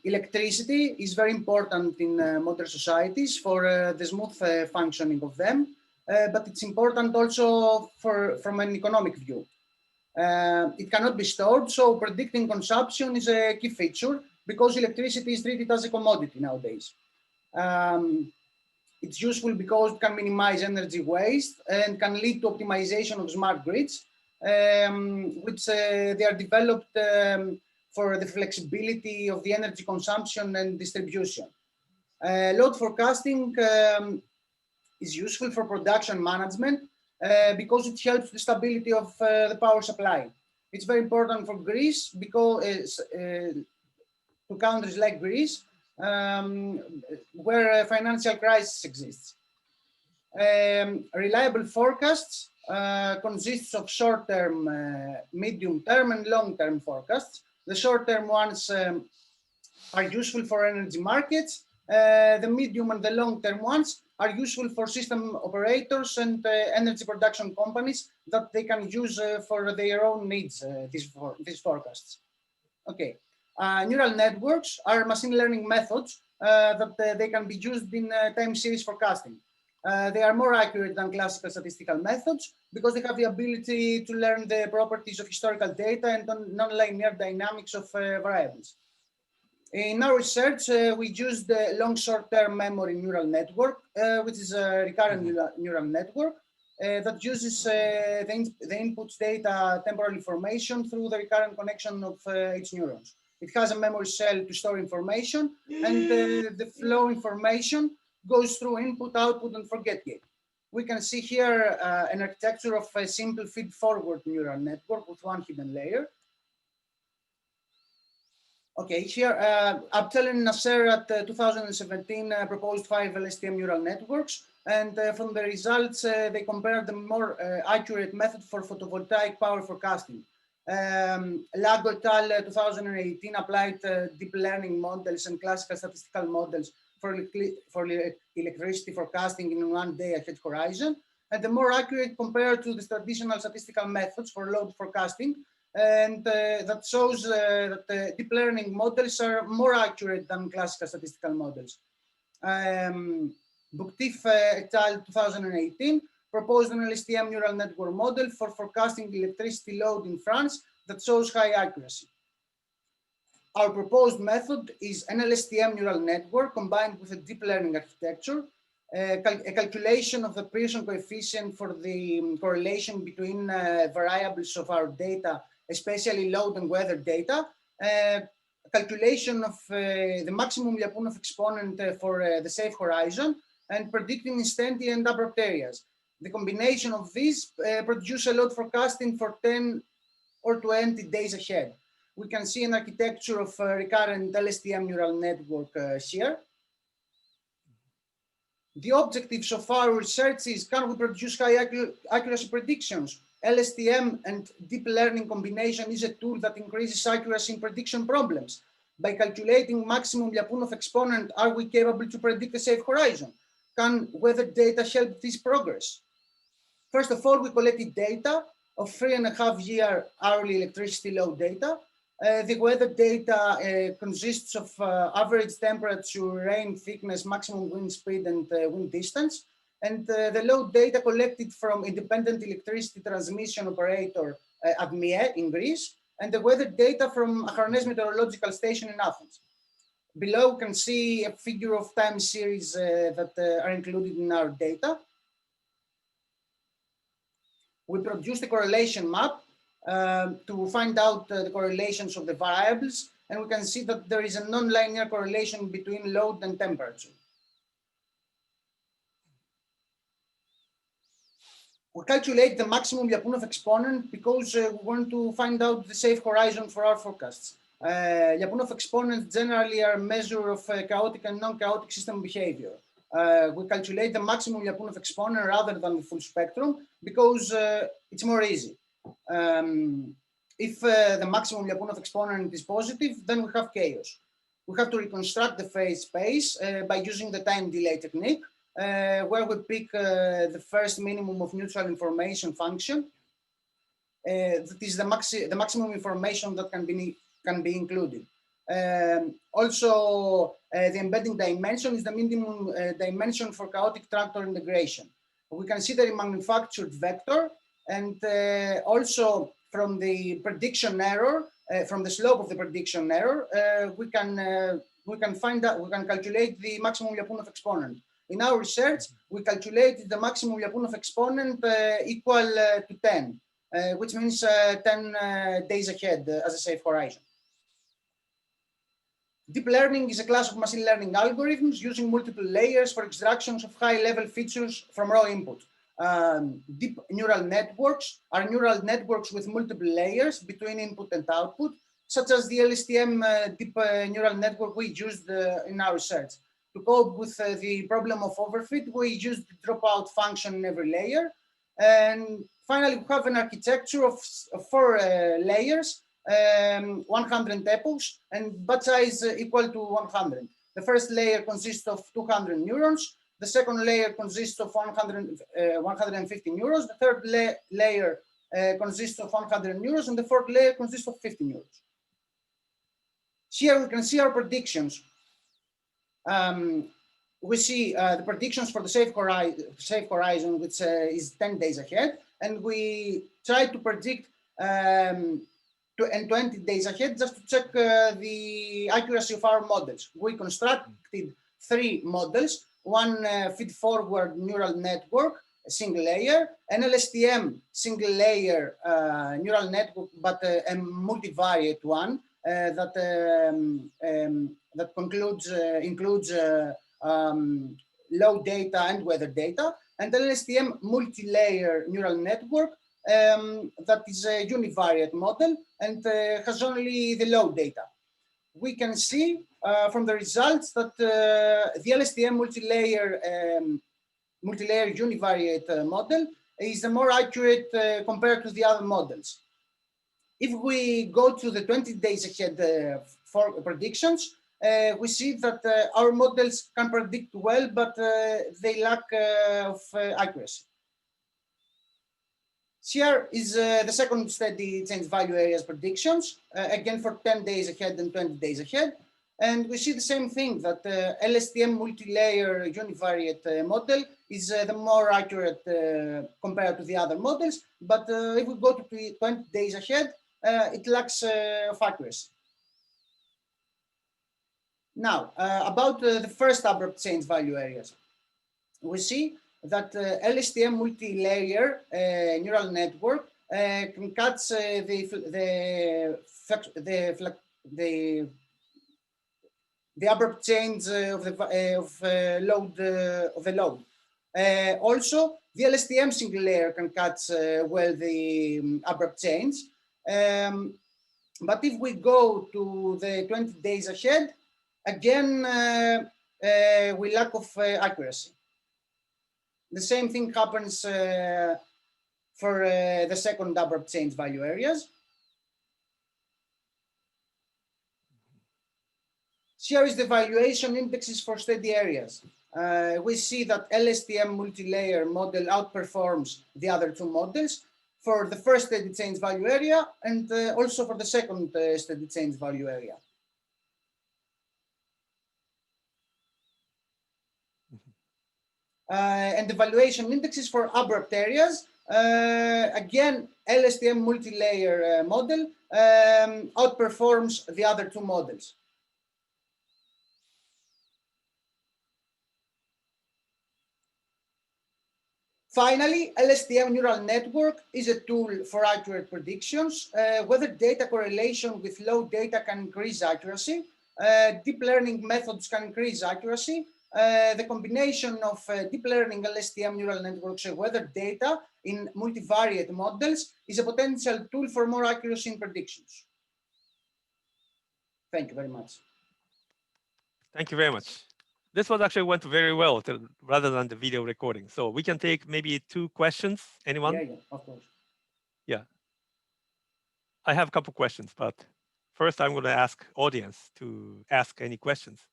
Electricity is very important in modern societies for the smooth functioning of them, but it's important also from an economic view. It cannot be stored, so predicting consumption is a key feature because electricity is treated as a commodity nowadays. It's useful because it can minimize energy waste and can lead to optimization of smart grids, which they are developed for the flexibility of the energy consumption and distribution. Load forecasting is useful for production management because it helps the stability of the power supply. It's very important for Greece because to countries like Greece, where a financial crisis exists. Reliable forecasts consists of short-term, medium-term, and long-term forecasts. The short-term ones are useful for energy markets. The medium and the long-term ones are useful for system operators and energy production companies that they can use for their own needs, these forecasts. Okay. Neural networks are machine learning methods that they can be used in time series forecasting. They are more accurate than classical statistical methods because they have the ability to learn the properties of historical data and nonlinear dynamics of variables. In our research, we used the long short-term memory neural network, which is a recurrent neural network that uses the input data temporal information through the recurrent connection of its neurons. It has a memory cell to store information, and the flow information goes through input, output, and forget gate. We can see here an architecture of a simple feed-forward neural network with one hidden layer. Okay, here Abtel and Nasser at 2017 proposed 5 LSTM neural networks, and from the results they compared the more accurate method for photovoltaic power forecasting. Lago et al. 2018 applied deep learning models and classical statistical models for electricity forecasting in 1 day ahead horizon, and the more accurate compared to the traditional statistical methods for load forecasting. And that shows that deep learning models are more accurate than classical statistical models. Bouktif et al. 2018 proposed an LSTM neural network model for forecasting electricity load in France that shows high accuracy. Our proposed method is an LSTM neural network combined with a deep learning architecture, a calculation of the Pearson coefficient for the correlation between variables of our data, especially load and weather data, calculation of the maximum Lyapunov exponent for the safe horizon, and predicting instantaneous and abrupt areas. The combination of these produce a load forecasting for 10 or 20 days ahead. We can see an architecture of recurrent LSTM neural network here. The objectives of our research is, can we produce high accuracy predictions? LSTM and deep learning combination is a tool that increases accuracy in prediction problems. By calculating maximum Lyapunov exponent, are we capable to predict a safe horizon? Can weather data help this progress? First of all, we collected data of 3.5-year hourly electricity load data. The weather data consists of average temperature, rain thickness, maximum wind speed, and wind distance. And the load data collected from independent electricity transmission operator Admie in Greece, and the weather data from Acharnes Meteorological Station in Athens. Below you can see a figure of time series that are included in our data. We produced a correlation map to find out the correlations of the variables, and we can see that there is a nonlinear correlation between load and temperature. We calculate the maximum Lyapunov exponent because we want to find out the safe horizon for our forecasts. Lyapunov exponents generally are a measure of chaotic and non-chaotic system behavior. We calculate the maximum Lyapunov exponent rather than the full spectrum because it's more easy. If the maximum Lyapunov exponent is positive, then we have chaos. We have to reconstruct the phase space by using the time delay technique, where we pick the first minimum of neutral information function. That is the maximum information that can be included. Also, the embedding dimension is the minimum dimension for chaotic tractor integration. We can see the remanufactured vector, and also from the prediction error, from the slope of the prediction error, we can calculate the maximum Lyapunov exponent. In our research, we calculated the maximum Lyapunov exponent equal to 10, which means 10 days ahead as a safe horizon. Deep learning is a class of machine learning algorithms using multiple layers for extractions of high-level features from raw input. Deep neural networks are neural networks with multiple layers between input and output, such as the LSTM deep neural network we used in our research. To cope with the problem of overfit, we used the dropout function in every layer. And finally, we have an architecture of 4 layers, 100 epochs, and batch size equal to 100. The first layer consists of 200 neurons. The second layer consists of 150 neurons. The third layer consists of 100 neurons, and the fourth layer consists of 50 neurons. Here we can see our predictions. We see the predictions for the safe horizon, which is 10 days ahead, and we try to predict 20 days ahead just to check the accuracy of our models. We constructed 3 models, one feed-forward neural network, a single layer, an LSTM single layer neural network, but a multivariate one that includes low data and weather data, and an LSTM multi-layer neural network that is a univariate model and has only the low data. We can see from the results that the LSTM multi-layer univariate model is the more accurate compared to the other models. If we go to the 20 days ahead for predictions, we see that our models can predict well, but they lack of accuracy. Here is the second steady change value areas predictions, again for 10 days ahead and 20 days ahead. And we see the same thing, that LSTM multi-layer univariate model is the more accurate compared to the other models. But if we go to 20 days ahead, it lacks of accuracy. Now, about the first abrupt change value areas, we see that LSTM multi-layer neural network can catch the abrupt change of the load. Also, the LSTM single layer can catch well the abrupt change. But if we go to the 20 days ahead, again, we lack of accuracy. The same thing happens for the second abrupt change value areas. Here is the valuation indexes for steady areas. We see that LSTM multi-layer model outperforms the other 2 models for the first steady change value area and also for the second steady change value area. And the valuation indexes for abrupt areas. Again, LSTM multi-layer model outperforms the other 2 models. Finally, LSTM neural network is a tool for accurate predictions. Whether data correlation with low data can increase accuracy. Deep learning methods can increase accuracy. The combination of deep learning LSTM neural networks and weather data in multivariate models is a potential tool for more accuracy in predictions. Thank you very much. Thank you very much. This one actually went very well rather than the video recording. So we can take maybe 2 questions. Anyone? Yeah, of course. Yeah. I have a couple questions, but first I'm going to ask audience to ask any questions.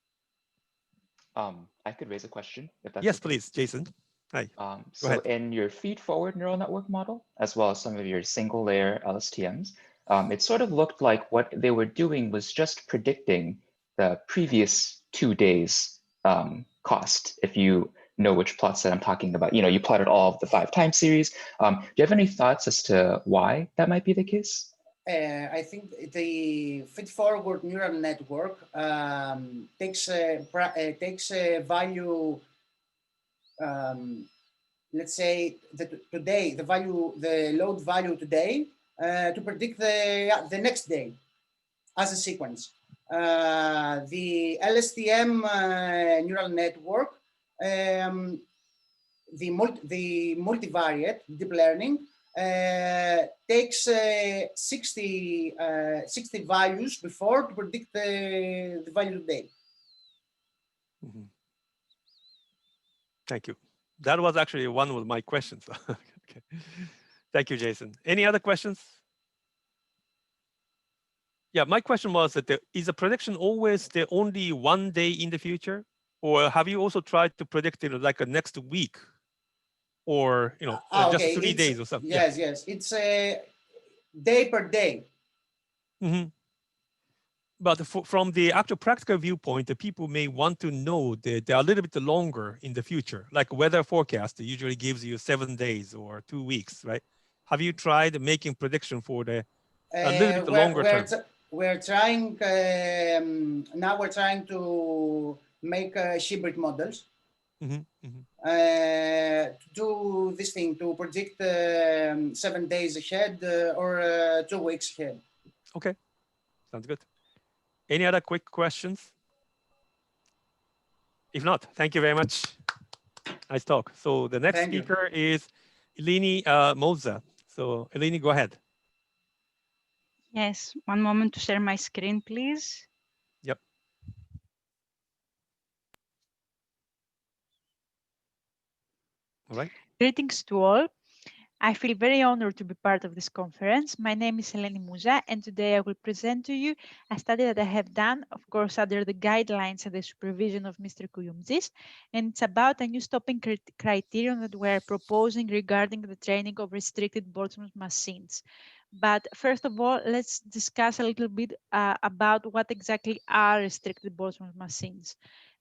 I could raise a question if that's yes, okay. please, Jason. Hi. So in your feed-forward neural network model, as well as some of your single-layer LSTMs, it sort of looked like what they were doing was just predicting the previous 2 days cost. If you know which plots that I'm talking about, you plotted all of the 5 time series. Do you have any thoughts as to why that might be the case? I think the feed-forward neural network takes a value. Let's say that today, the load value today, to predict the next day as a sequence. The LSTM neural network, the multivariate deep learning, takes 60 values before to predict the value today. Mm-hmm. Thank you. That was actually one of my questions. Okay. Thank you, Jason. Any other questions? Yeah, my question was that is a prediction always the only one day in the future? Or have you also tried to predict it like a next week? Or just okay. 3 days or something? Yes, yeah. Yes. It's a day per day. Mm-hmm. But from the actual practical viewpoint, the people may want to know that they're a little bit longer in the future, like weather forecast usually gives you 7 days or 2 weeks, right? Have you tried making prediction for a little bit longer term? We're trying, now we're trying to make hybrid models. Mm-hmm, mm-hmm. To do this thing, to predict 7 days ahead or 2 weeks ahead. Okay, sounds good. Any other quick questions? If not, thank you very much. Nice talk. So the next speaker is Eleni Mouza. So Eleni, go ahead. Yes, one moment to share my screen, please. Yep. All right. Greetings to all. I feel very honored to be part of this conference. My name is Eleni Mouza, and today I will present to you a study that I have done, of course, under the guidelines and the supervision of Mr. Kugiumtzis, and it's about a new stopping criterion that we're proposing regarding the training of restricted Boltzmann machines. But first of all, let's discuss a little bit about what exactly are restricted Boltzmann machines.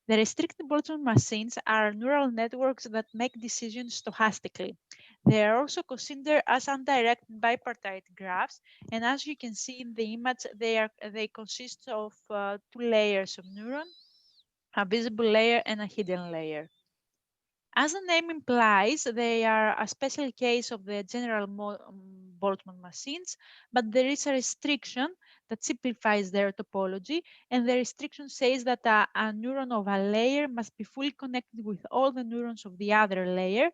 The restricted Boltzmann machines are neural networks that make decisions stochastically. They are also considered as undirected bipartite graphs, and as you can see in the image, they consist of 2 layers of neuron, a visible layer and a hidden layer. As the name implies, they are a special case of the general Boltzmann machines, but there is a restriction that simplifies their topology, and the restriction says that a neuron of a layer must be fully connected with all the neurons of the other layer,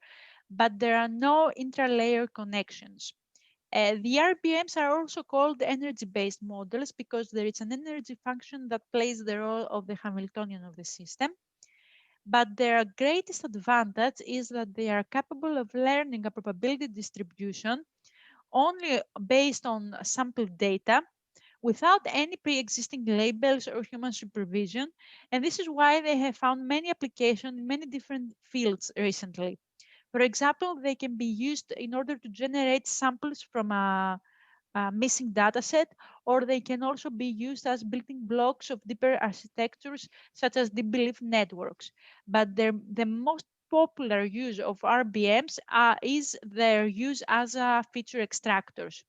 but there are no intra-layer connections. The RBMs are also called energy-based models because there is an energy function that plays the role of the Hamiltonian of the system. But their greatest advantage is that they are capable of learning a probability distribution only based on sampled data without any pre-existing labels or human supervision. And this is why they have found many applications in many different fields recently. For example, they can be used in order to generate samples from a missing data set, or they can also be used as building blocks of deeper architectures, such as deep belief networks. But the most popular use of RBMs is their use as feature extractors.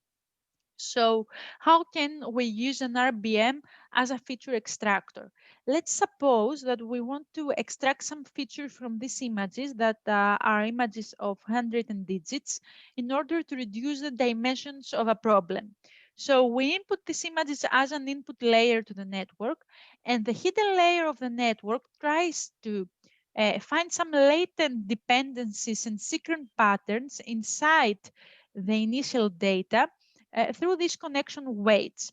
So how can we use an RBM as a feature extractor? Let's suppose that we want to extract some features from these images that are images of handwritten digits in order to reduce the dimensions of a problem. So we input these images as an input layer to the network, and the hidden layer of the network tries to find some latent dependencies and secret patterns inside the initial data through these connection weights.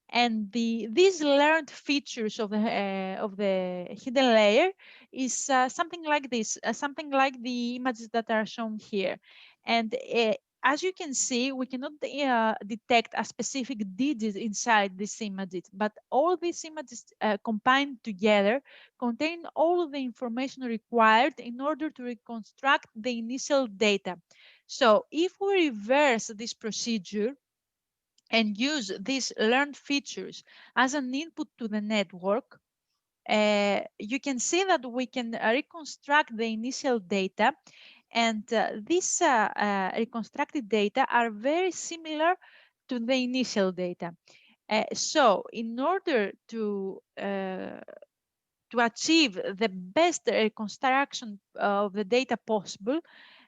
And these learned features of the hidden layer is something like this, something like the images that are shown here. And as you can see, we cannot detect a specific digit inside these images, but all these images combined together contain all of the information required in order to reconstruct the initial data. So if we reverse this procedure, and use these learned features as an input to the network, you can see that we can reconstruct the initial data, and these reconstructed data are very similar to the initial data. So in order to achieve the best reconstruction of the data possible,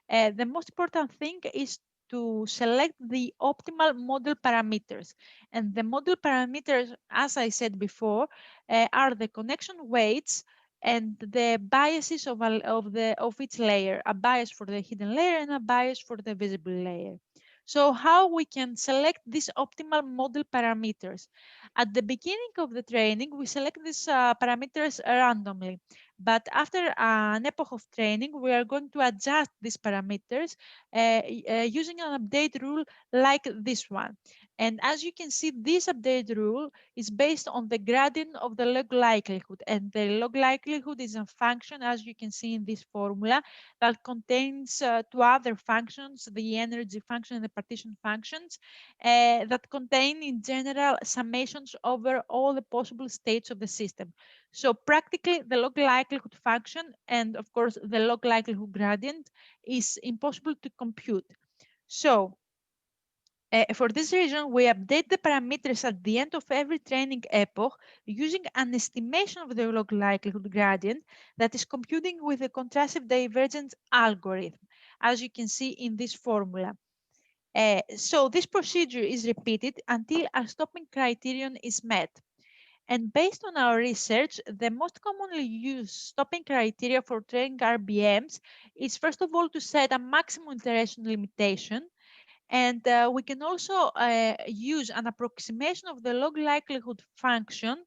the most important thing is to select the optimal model parameters. And the model parameters, as I said before, are the connection weights and the biases of each layer, a bias for the hidden layer and a bias for the visible layer. So how we can select these optimal model parameters? At the beginning of the training, we select these parameters randomly. But after an epoch of training, we are going to adjust these parameters using an update rule like this one. And as you can see, this update rule is based on the gradient of the log likelihood. And the log likelihood is a function, as you can see in this formula, that contains two other functions, the energy function and the partition functions, that contain in general summations over all the possible states of the system. So practically the log likelihood function and of course the log likelihood gradient is impossible to compute. So for this reason, we update the parameters at the end of every training epoch using an estimation of the log likelihood gradient that is computing with the contrastive divergence algorithm, as you can see in this formula. So this procedure is repeated until our stopping criterion is met. And based on our research, the most commonly used stopping criteria for training RBMs is first of all to set a maximum iteration limitation. And we can also use an approximation of the log likelihood function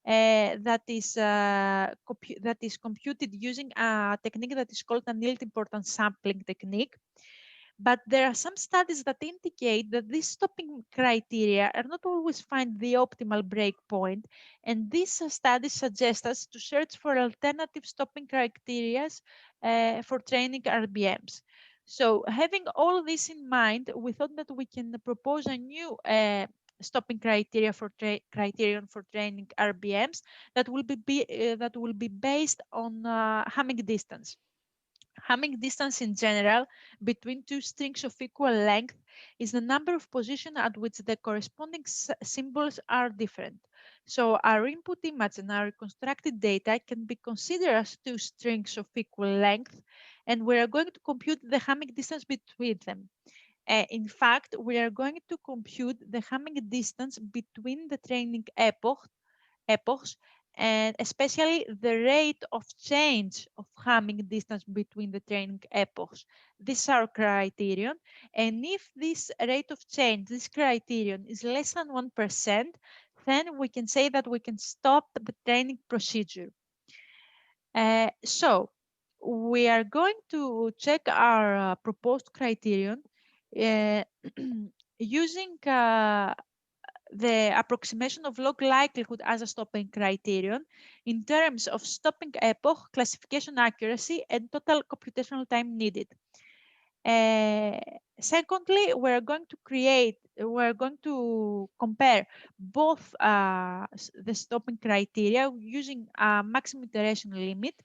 that is computed using a technique that is called an yield importance sampling technique. But there are some studies that indicate that these stopping criteria are not always find the optimal breakpoint, and these studies suggest us to search for alternative stopping criteria for training RBMs. So having all this in mind, we thought that we can propose a new stopping criteria for criterion for training RBMs that will be based on Hamming distance. Hamming distance in general between two strings of equal length is the number of positions at which the corresponding symbols are different. So our input image and our reconstructed data can be considered as two strings of equal length, and we are going to compute the Hamming distance between them. In fact, we are going to compute the Hamming distance between the training epochs, and especially the rate of change of Hamming distance between the training epochs. This is our criterion, and if this rate of change, this criterion, is less than 1%, then we can say that we can stop the training procedure. So we are going to check our proposed criterion using the approximation of log likelihood as a stopping criterion in terms of stopping epoch, classification accuracy, and total computational time needed. Secondly, we're going to compare both the stopping criteria using a maximum iteration limit.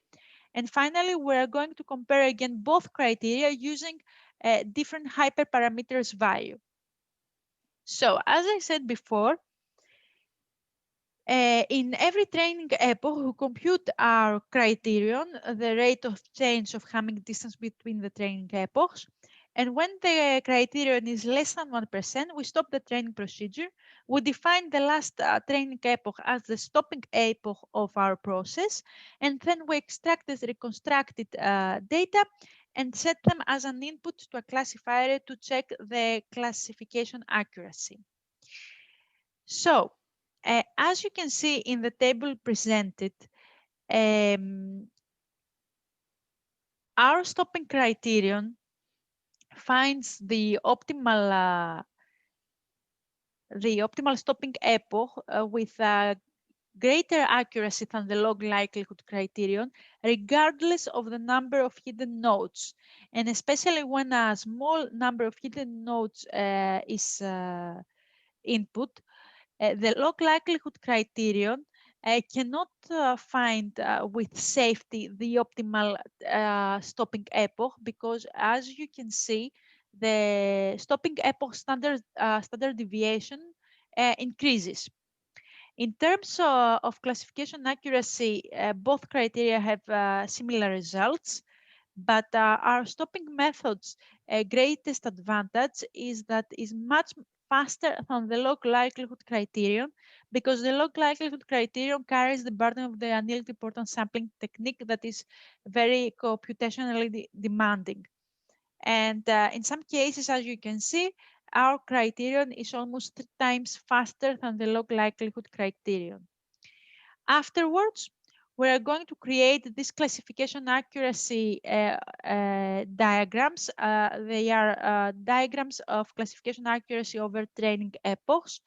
And finally, we're going to compare again both criteria using different hyperparameters value. So as I said before, in every training epoch, we compute our criterion, the rate of change of Hamming distance between the training epochs. And when the criterion is less than 1%, we stop the training procedure. We define the last training epoch as the stopping epoch of our process. And then we extract the reconstructed data and set them as an input to a classifier to check the classification accuracy. So, as you can see in the table presented, our stopping criterion finds the optimal stopping epoch with greater accuracy than the log likelihood criterion, regardless of the number of hidden nodes, and especially when a small number of hidden nodes input, the log likelihood criterion cannot find with safety the optimal stopping epoch, because as you can see, the stopping epoch standard deviation increases. In terms of classification accuracy, both criteria have similar results, but our stopping method's greatest advantage is that is much faster than the log likelihood criterion, because the log likelihood criterion carries the burden of the annealed importance sampling technique that is very computationally demanding. And in some cases, as you can see, our criterion is almost 3 times faster than the log likelihood criterion. Afterwards, we are going to create this classification accuracy diagrams. They are diagrams of classification accuracy over training epochs.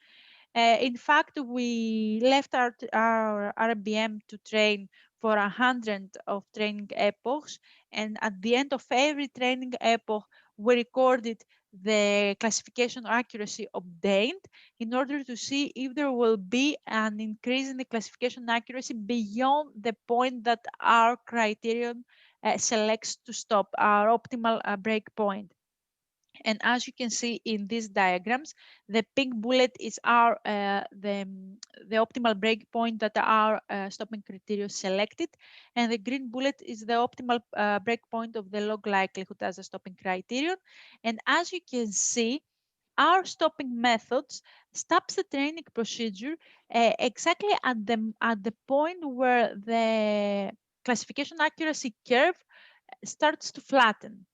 In fact, we left our RBM to train for 100 of training epochs, and at the end of every training epoch, we recorded the classification accuracy obtained in order to see if there will be an increase in the classification accuracy beyond the point that our criterion selects to stop our optimal breakpoint. And as you can see in these diagrams, the pink bullet is our the optimal breakpoint that our stopping criteria selected, and the green bullet is the optimal breakpoint of the log likelihood as a stopping criterion. And as you can see, our stopping methods stops the training procedure exactly at the point where the classification accuracy curve starts to flatten.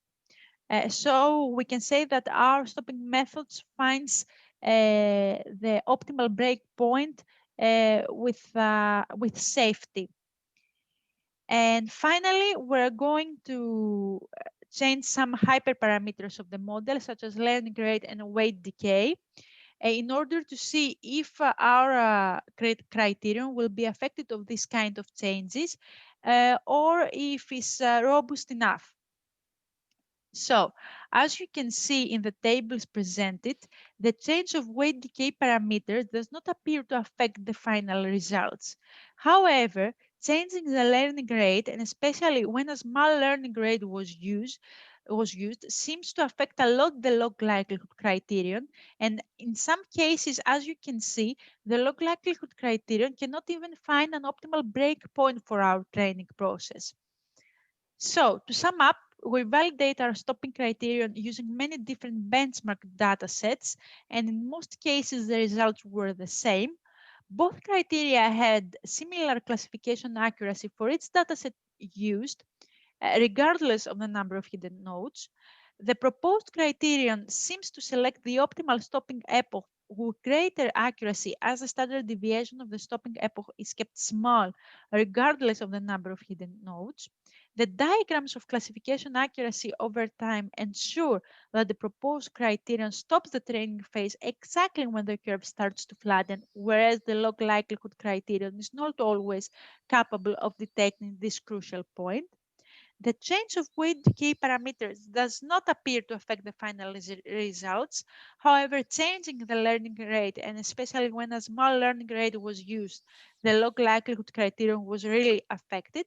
So we can say that our stopping methods finds the optimal breakpoint with safety. And finally, we're going to change some hyperparameters of the model, such as learning rate and weight decay, in order to see if our criterion will be affected of this kind of changes, or if it's robust enough. So, as you can see in the tables presented, the change of weight decay parameter does not appear to affect the final results. However, changing the learning rate, and especially when a small learning rate was used, seems to affect a lot the log likelihood criterion. And in some cases, as you can see, the log likelihood criterion cannot even find an optimal breakpoint for our training process. So, to sum up, we validate our stopping criterion using many different benchmark data sets, and in most cases, the results were the same. Both criteria had similar classification accuracy for each dataset used, regardless of the number of hidden nodes. The proposed criterion seems to select the optimal stopping epoch with greater accuracy, as the standard deviation of the stopping epoch is kept small, regardless of the number of hidden nodes. The diagrams of classification accuracy over time ensure that the proposed criterion stops the training phase exactly when the curve starts to flatten, whereas the log likelihood criterion is not always capable of detecting this crucial point. The change of weight decay parameters does not appear to affect the final results. However, changing the learning rate, and especially when a small learning rate was used, the log likelihood criterion was really affected.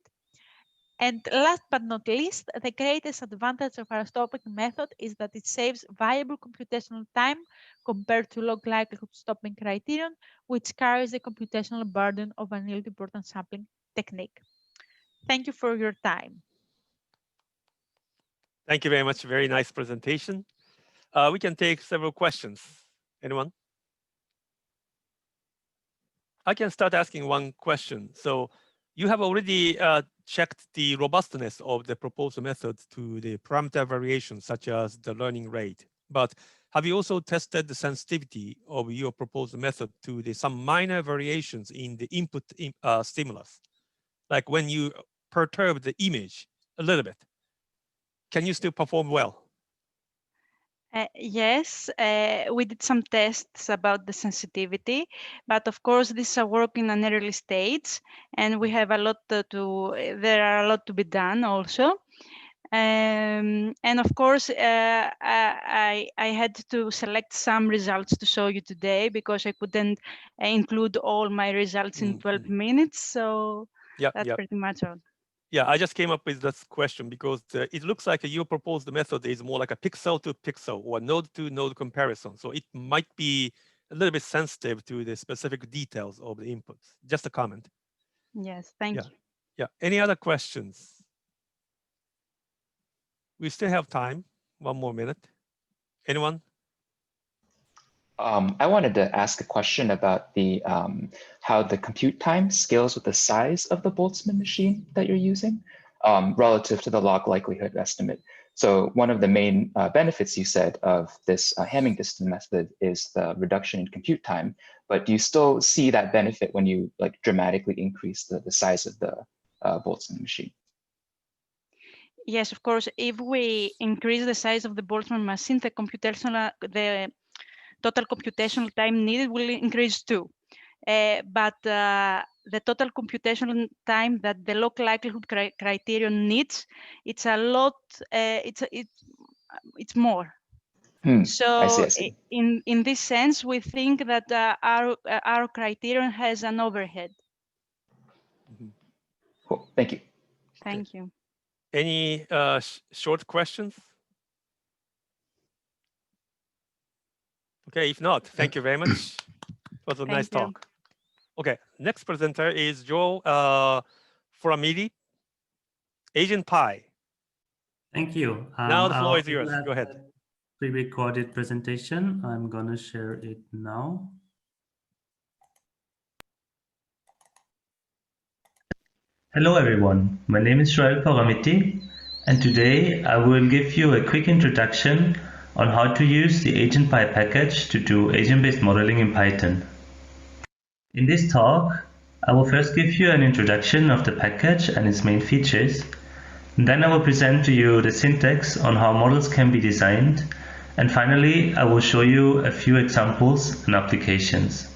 And last but not least, the greatest advantage of our stopping method is that it saves valuable computational time compared to log likelihood stopping criterion, which carries the computational burden of an annealed importance sampling technique. Thank you for your time. Thank you very much. Very nice presentation. We can take several questions. Anyone? I can start asking one question. So you have already checked the robustness of the proposed methods to the parameter variations, such as the learning rate. But have you also tested the sensitivity of your proposed method to some minor variations in the input stimulus? Like when you perturb the image a little bit, can you still perform well? Yes, we did some tests about the sensitivity, but of course, this is a work in an early stage, and we have a lot there are a lot to be done also. And of course, I had to select some results to show you today because I couldn't include all my results in 12 minutes. So that's pretty much all. Yeah, I just came up with this question because it looks like you proposed the method is more like a pixel to pixel or node to node comparison. So it might be a little bit sensitive to the specific details of the inputs. Just a comment. Yes, thank you. Yeah, any other questions? We still have time, 1 more minute. Anyone? I wanted to ask a question about the how the compute time scales with the size of the Boltzmann machine that you're using relative to the log likelihood estimate. So one of the main benefits you said of this Hamming distance method is the reduction in compute time, but do you still see that benefit when you like dramatically increase the size of the Boltzmann machine? Yes, of course. If we increase the size of the Boltzmann machine, the total computational time needed will increase too. But the total computational time that the log likelihood criterion needs, it's a lot. It's more. So I see. in this sense, we think that our criterion has an overhead. Cool. Thank you. Thank you. Any short questions? Okay, if not, thank you very much. It was a nice talk. Okay, next presenter is Joël Foramitti, Agentpy. Thank you. Now the floor is yours. Go ahead. Pre-recorded presentation. I'm going to share it now. Hello everyone, my name is Joël Foramitti, and today I will give you a quick introduction on how to use the Agentpy package to do agent-based modeling in Python. In this talk, I will first give you an introduction of the package and its main features, and then I will present to you the syntax on how models can be designed, and finally I will show you a few examples and applications.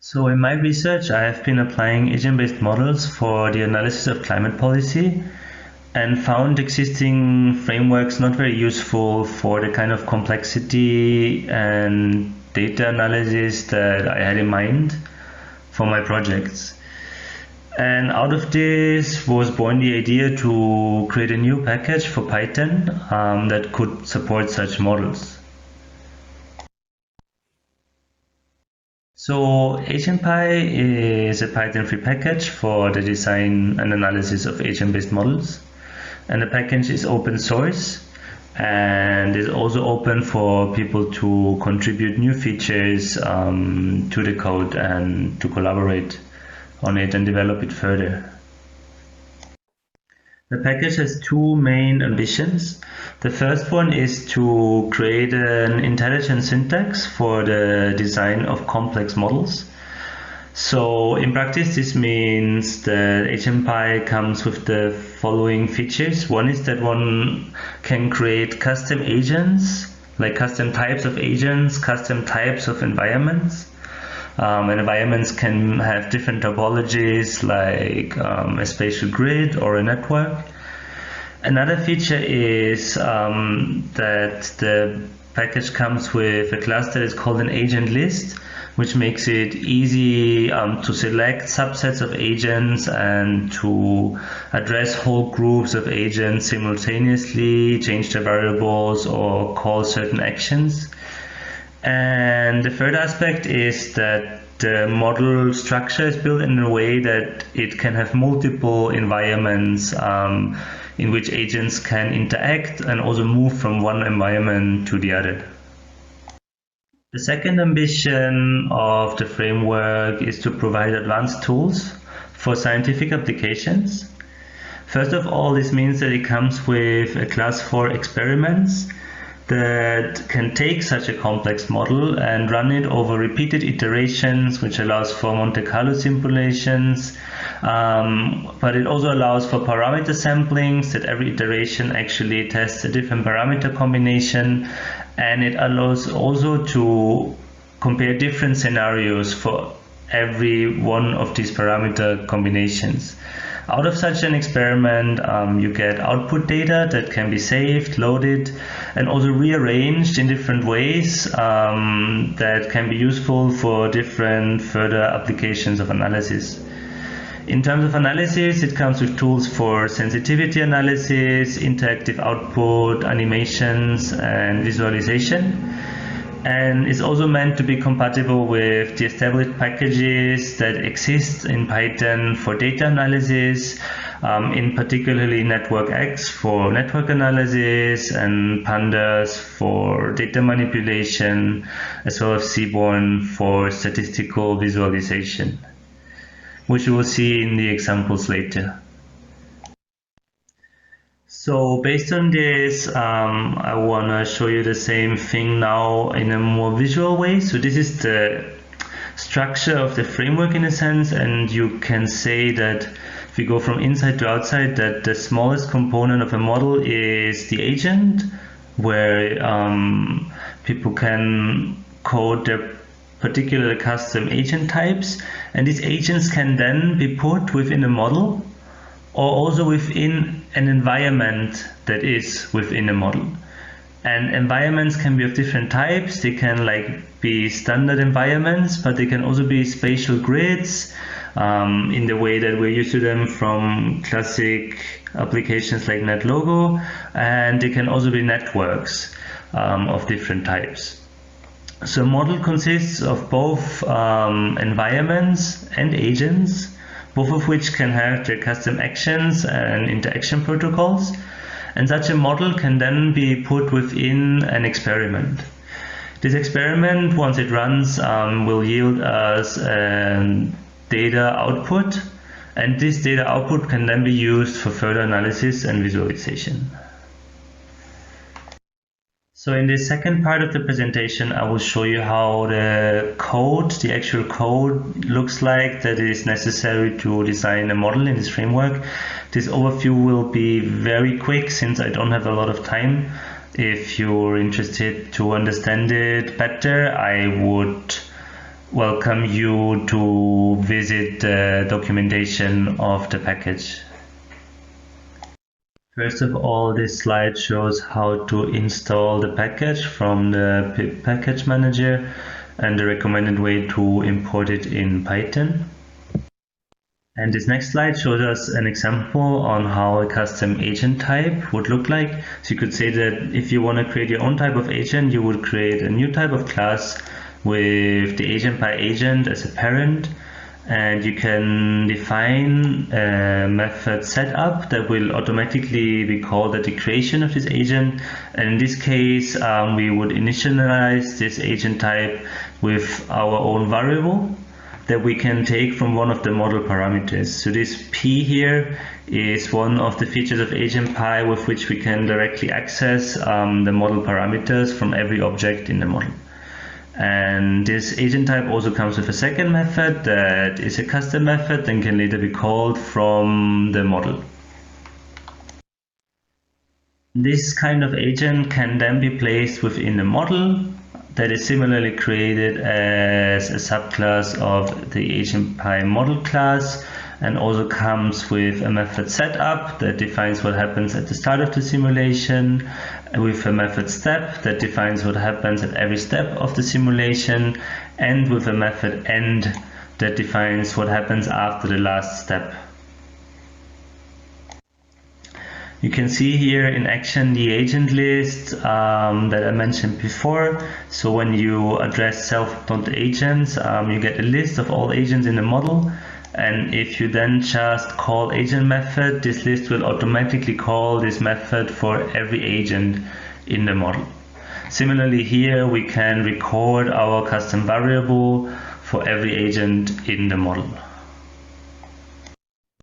So in my research, I have been applying agent-based models for the analysis of climate policy and found existing frameworks not very useful for the kind of complexity and data analysis that I had in mind for my projects. And out of this was born the idea to create a new package for Python that could support such models. So Agentpy is a Python-free package for the design and analysis of agent-based models. And the package is open source and is also open for people to contribute new features to the code and to collaborate on it and develop it further. The package has two main ambitions. The first one is to create an intelligent syntax for the design of complex models. So in practice, this means that Agentpy comes with the following features. One is that one can create custom agents, like custom types of agents, custom types of environments. And environments can have different topologies like a spatial grid or a network. Another feature is that the package comes with a class that is called an agent list, which makes it easy to select subsets of agents and to address whole groups of agents simultaneously, change their variables, or call certain actions. And the third aspect is that the model structure is built in a way that it can have multiple environments in which agents can interact and also move from one environment to the other. The second ambition of the framework is to provide advanced tools for scientific applications. First of all, this means that it comes with a class for experiments that can take such a complex model and run it over repeated iterations, which allows for Monte Carlo simulations, but it also allows for parameter samplings, that every iteration actually tests a different parameter combination, and it allows also to compare different scenarios for every one of these parameter combinations. Out of such an experiment, you get output data that can be saved, loaded, and also rearranged in different ways that can be useful for different further applications of analysis. In terms of analysis, it comes with tools for sensitivity analysis, interactive output, animations, and visualization. And it's also meant to be compatible with the established packages that exist in Python for data analysis, in particularly NetworkX for network analysis and Pandas for data manipulation, as well as Seaborn for statistical visualization, which we will see in the examples later. So based on this, I want to show you the same thing now in a more visual way. So this is the structure of the framework in a sense, and you can say that if we go from inside to outside, that the smallest component of a model is the agent, where people can code their particular custom agent types, and these agents can then be put within a model or also within an environment that is within a model. And environments can be of different types. They can be standard environments, but they can also be spatial grids in the way that we're used to them from classic applications like NetLogo, and they can also be networks of different types. So a model consists of both environments and agents, both of which can have their custom actions and interaction protocols. And such a model can then be put within an experiment. This experiment, once it runs, will yield us data output, and this data output can then be used for further analysis and visualization. So in the second part of the presentation, I will show you how the code, the actual code, looks like that is necessary to design a model in this framework. This overview will be very quick since I don't have a lot of time. If you're interested to understand it better, I would welcome you to visit the documentation of the package. First of all, this slide shows how to install the package from the pip package manager and the recommended way to import it in Python. And this next slide shows us an example on how a custom agent type would look like. So you could say that if you want to create your own type of agent, you would create a new type of class with the Agentpy agent as a parent. And you can define a method setup that will automatically be called at the creation of this agent. And in this case, we would initialize this agent type with our own variable that we can take from one of the model parameters. So this P here is one of the features of Agentpy with which we can directly access the model parameters from every object in the model. And this agent type also comes with a second method that is a custom method and can later be called from the model. This kind of agent can then be placed within a model that is similarly created as a subclass of the Agentpy model class, and also comes with a method setup that defines what happens at the start of the simulation, with a method step that defines what happens at every step of the simulation, and with a method end that defines what happens after the last step. You can see here in action the agent list that I mentioned before. So when you address self.agents, you get a list of all agents in the model. And if you then just call agent method, this list will automatically call this method for every agent in the model. Similarly here, we can record our custom variable for every agent in the model.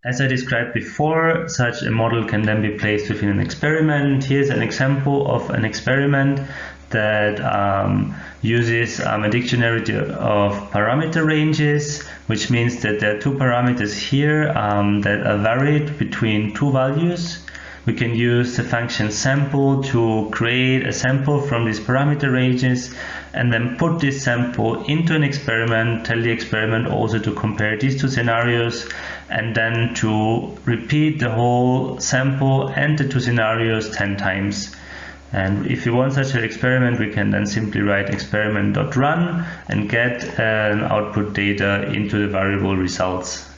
As I described before, such a model can then be placed within an experiment. Here's an example of an experiment that uses a dictionary of parameter ranges, which means that there are two parameters here that are varied between two values. we can use the function sample to create a sample from these parameter ranges and then put this sample into an experiment, tell the experiment also to compare these two scenarios, and then to repeat the whole sample and the two scenarios 10 times. And if you want such an experiment, we can then simply write experiment.run and get an output data into the variable results.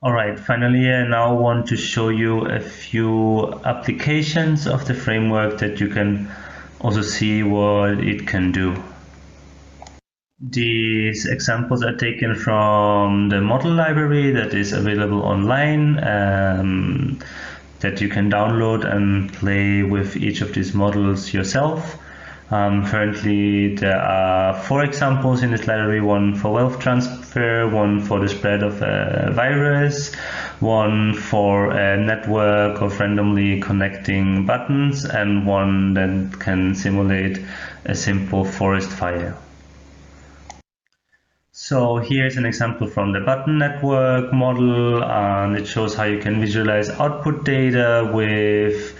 All right, finally, I now want to show you a few applications of the framework that you can also see what it can do. These examples are taken from the model library that is available online, that you can download and play with each of these models yourself. Currently, there are 4 examples in this library: one for wealth transfer, one for the spread of a virus, one for a network of randomly connecting buttons, and one that can simulate a simple forest fire. So here's an example from the button network model, and it shows how you can visualize output data with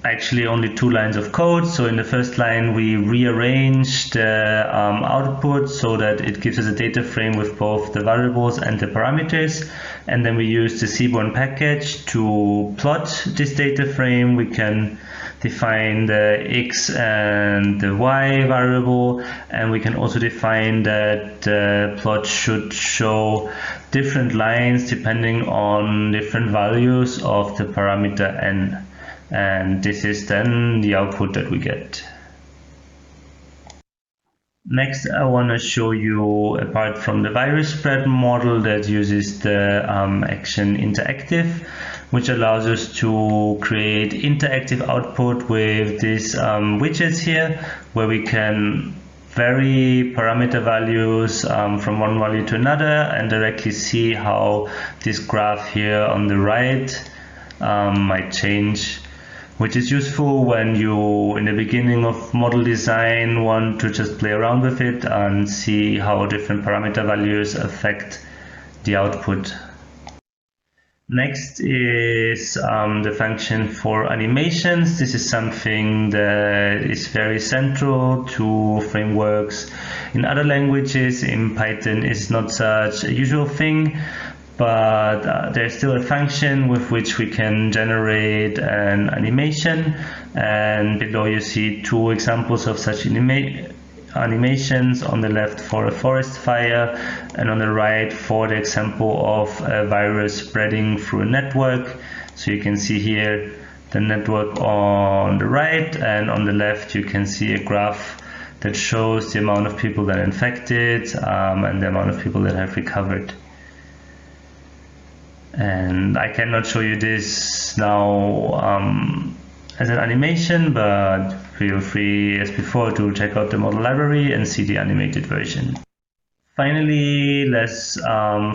actually only 2 lines of code. So in the first line, we rearrange the output so that it gives us a data frame with both the variables and the parameters. And then we use the Seaborn package to plot this data frame. We can define the X and the Y variable, and we can also define that the plot should show different lines depending on different values of the parameter n. And this is then the output that we get. Next, I want to show you, apart from the virus spread model that uses the action interactive, which allows us to create interactive output with these widgets here, where we can vary parameter values from one value to another and directly see how this graph here on the right might change, which is useful when you, in the beginning of model design, want to just play around with it and see how different parameter values affect the output. Next is the function for animations. This is something that is very central to frameworks in other languages. In Python, it's not such a usual thing, but there's still a function with which we can generate an animation, and below you see 2 examples of such animations, on the left for a forest fire and on the right for the example of a virus spreading through a network. So you can see here the network on the right, and on the left you can see a graph that shows the amount of people that are infected and the amount of people that have recovered. And I cannot show you this now as an animation, but feel free, as before, to check out the model library and see the animated version. Finally, less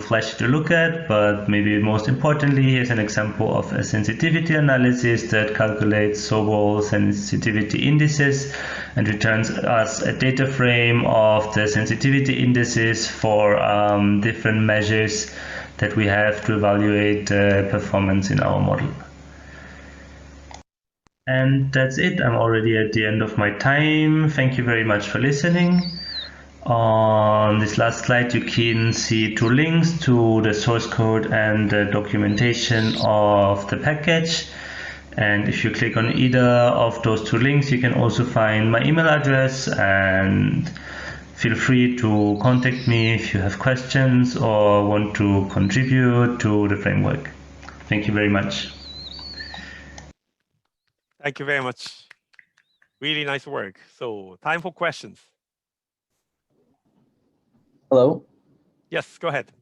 flashy to look at, but maybe most importantly, here's an example of a sensitivity analysis that calculates Sobol sensitivity indices and returns us a data frame of the sensitivity indices for different measures that we have to evaluate performance in our model. And that's it. I'm already at the end of my time. Thank you very much for listening. On this last slide, you can see 2 links to the source code and the documentation of the package. And if you click on either of those 2 links, you can also find my email address, and feel free to contact me if you have questions or want to contribute to the framework. Thank you very much. Thank you very much. Really nice work. So time for questions. Hello. Yes, go ahead.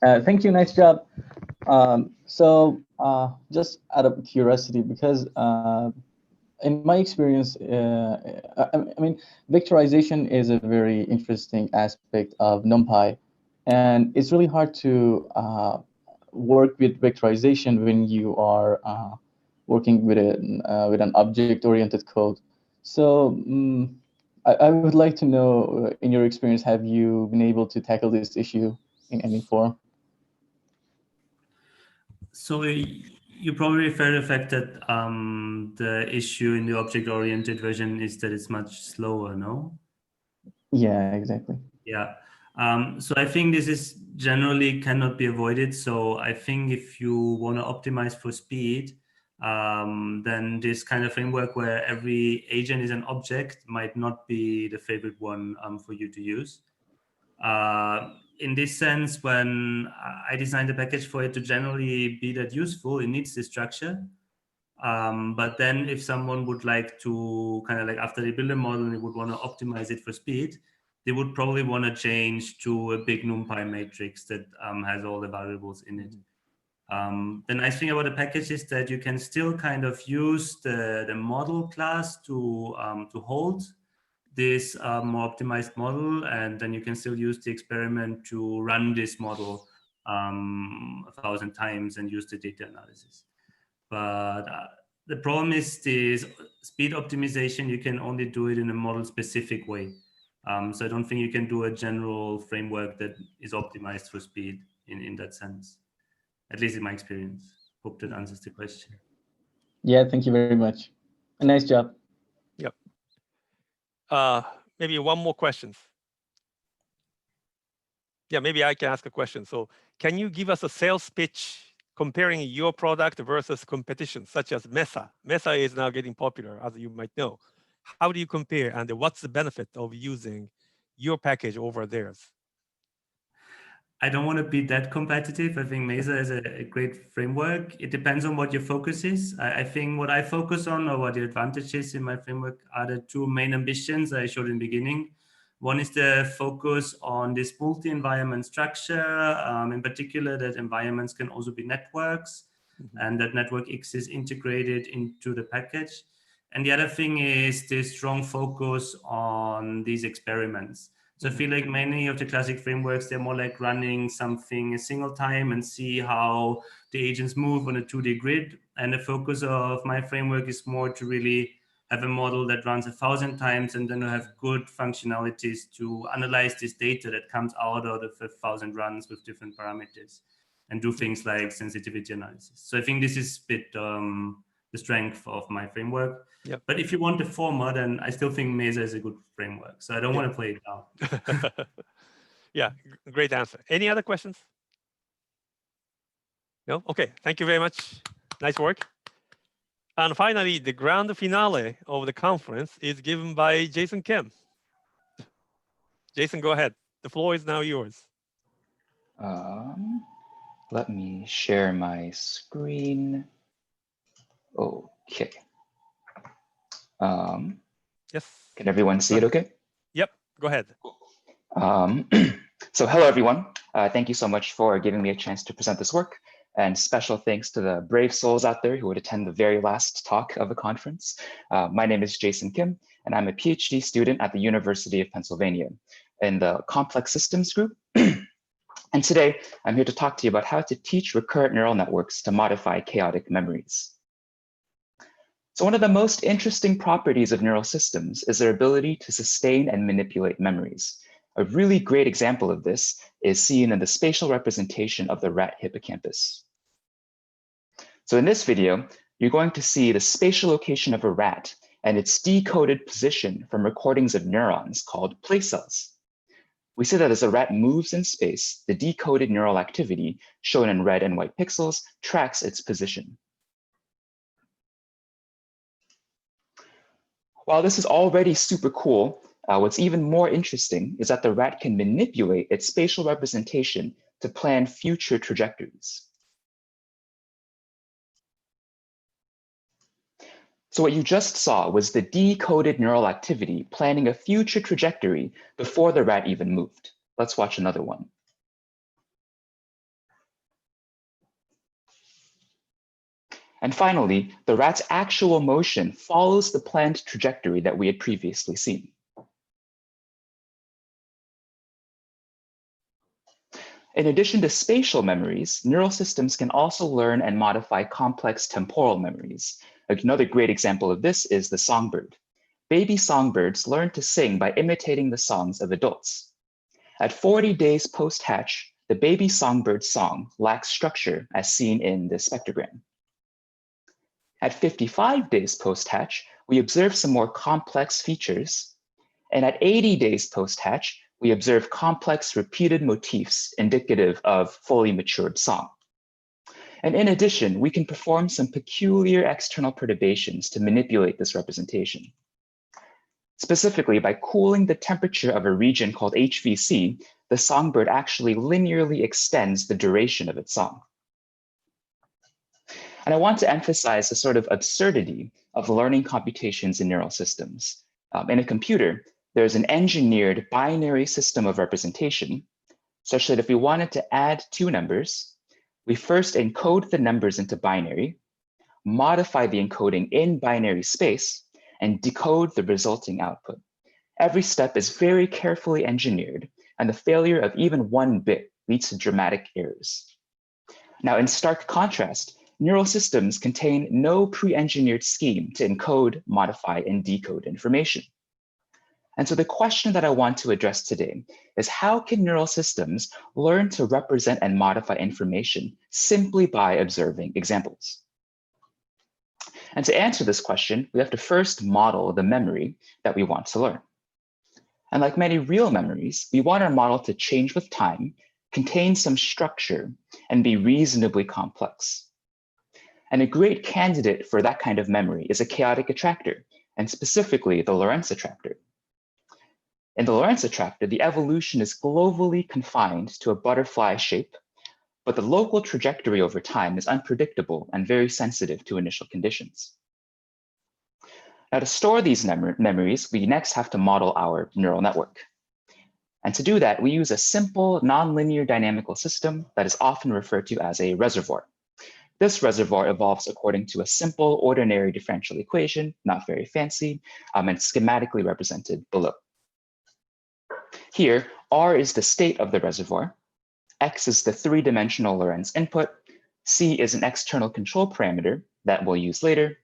Thank you. Nice job. Just out of curiosity, because in my experience, I mean, vectorization is a very interesting aspect of NumPy, and it's really hard to work with vectorization when you are working with an object-oriented code. So I would like to know, in your experience, have you been able to tackle this issue in any form? So You probably refer to the fact that the issue in the object-oriented version is that it's much slower, no? Yeah, exactly. Yeah. So I think this is generally cannot be avoided. So I think if you want to optimize for speed, then this kind of framework where every agent is an object might not be the favorite one for you to use. In this sense, when I designed the package for it to generally be that useful, it needs this structure. But then if someone would like to kind of like after they build a model, they would want to optimize it for speed, they would probably want to change to a big NumPy matrix that has all the variables in it. The nice thing about the package is that you can still kind of use the model class to hold this more optimized model, and then you can still use the experiment to run this model 1,000 times and use the data analysis. But the problem is this speed optimization, you can only do it in a model-specific way. So I don't think you can do a general framework that is optimized for speed in that sense, at least in my experience. Hope that answers the question. Yeah, thank you very much. A nice job. Yep. Maybe one more question. Yeah, maybe I can ask a question. So can you give us a sales pitch comparing your product versus competition, such as Mesa? Mesa is now getting popular, as you might know. How do you compare, and what's the benefit of using your package over theirs? I don't want to be that competitive. I think Mesa is a great framework. It depends on what your focus is. I think what I focus on, or what the advantages in my framework, are the two main ambitions I showed in the beginning. One is the focus on this multi-environment structure, in particular that environments can also be networks, and that network X is integrated into the package. And the other thing is this strong focus on these experiments. So I feel like many of the classic frameworks, they're more like running something a single time and see how the agents move on a 2D grid. And the focus of my framework is more to really have a model that runs 1,000 times and then have good functionalities to analyze this data that comes out of 1,000 runs with different parameters and do things like sensitivity analysis. So I think this is a bit the strength of my framework. Yep. But if you want the former, then I still think Mesa is a good framework. So I don't want to play it down. Yeah, great answer. Any other questions? No? Okay, thank you very much. Nice work. And finally, the grand finale of the conference is given by Jason Kim. Jason, go ahead. The floor is now yours. Let me share my screen. Okay. Yes. Can everyone see it okay? Yep, go ahead. So hello, everyone. Thank you so much for giving me a chance to present this work. And special thanks to the brave souls out there who would attend the very last talk of the conference. My name is Jason Kim, and I'm a PhD student at the University of Pennsylvania in the Complex Systems group. And today, I'm here to talk to you about how to teach recurrent neural networks to modify chaotic memories. So one of the most interesting properties of neural systems is their ability to sustain and manipulate memories. A really great example of this is seen in the spatial representation of the rat hippocampus. So in this video, you're going to see the spatial location of a rat and its decoded position from recordings of neurons called place cells. We see that as a rat moves in space, the decoded neural activity, shown in red and white pixels, tracks its position. While this is already super cool, what's even more interesting is that the rat can manipulate its spatial representation to plan future trajectories. So what you just saw was the decoded neural activity planning a future trajectory before the rat even moved. Let's watch another one. And finally, the rat's actual motion follows the planned trajectory that we had previously seen. In addition to spatial memories, neural systems can also learn and modify complex temporal memories. Another great example of this is the songbird. Baby songbirds learn to sing by imitating the songs of adults. At 40 days post-hatch, the baby songbird song lacks structure as seen in this spectrogram. At 55 days post-hatch, we observe some more complex features. And at 80 days post-hatch, we observe complex repeated motifs indicative of fully matured song. And in addition, we can perform some peculiar external perturbations to manipulate this representation. Specifically, by cooling the temperature of a region called HVC, the songbird actually linearly extends the duration of its song. And I want to emphasize the sort of absurdity of learning computations in neural systems. In a computer, there's an engineered binary system of representation such that if we wanted to add two numbers, we first encode the numbers into binary, modify the encoding in binary space, and decode the resulting output. Every step is very carefully engineered, and the failure of even one bit leads to dramatic errors. Now, in stark contrast, neural systems contain no pre-engineered scheme to encode, modify, and decode information. And so the question that I want to address today is, how can neural systems learn to represent and modify information simply by observing examples? And to answer this question, we have to first model the memory that we want to learn. And like many real memories, we want our model to change with time, contain some structure, and be reasonably complex. And a great candidate for that kind of memory is a chaotic attractor, and specifically the Lorenz attractor. In the Lorenz attractor, the evolution is globally confined to a butterfly shape, but the local trajectory over time is unpredictable and very sensitive to initial conditions. Now, to store these memories, we next have to model our neural network. And to do that, we use a simple nonlinear dynamical system that is often referred to as a reservoir. This reservoir evolves according to a simple ordinary differential equation, not very fancy, and schematically represented below. Here, R is the state of the reservoir, X is the three-dimensional Lorenz input, C is an external control parameter that we'll use later,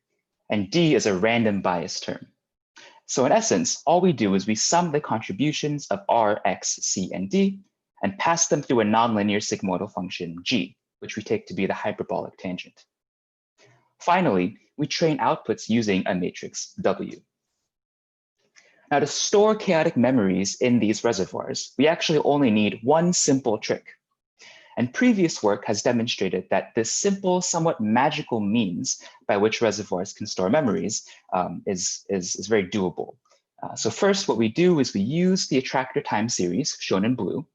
and D is a random bias term. So in essence, all we do is we sum the contributions of R, X, C, and D, and pass them through a nonlinear sigmoidal function G, which we take to be the hyperbolic tangent. Finally, we train outputs using a matrix W. Now, to store chaotic memories in these reservoirs, we actually only need one simple trick. And previous work has demonstrated that this simple, somewhat magical means by which reservoirs can store memories is very doable. So first, what we do is we use the attractor time series, shown in blue,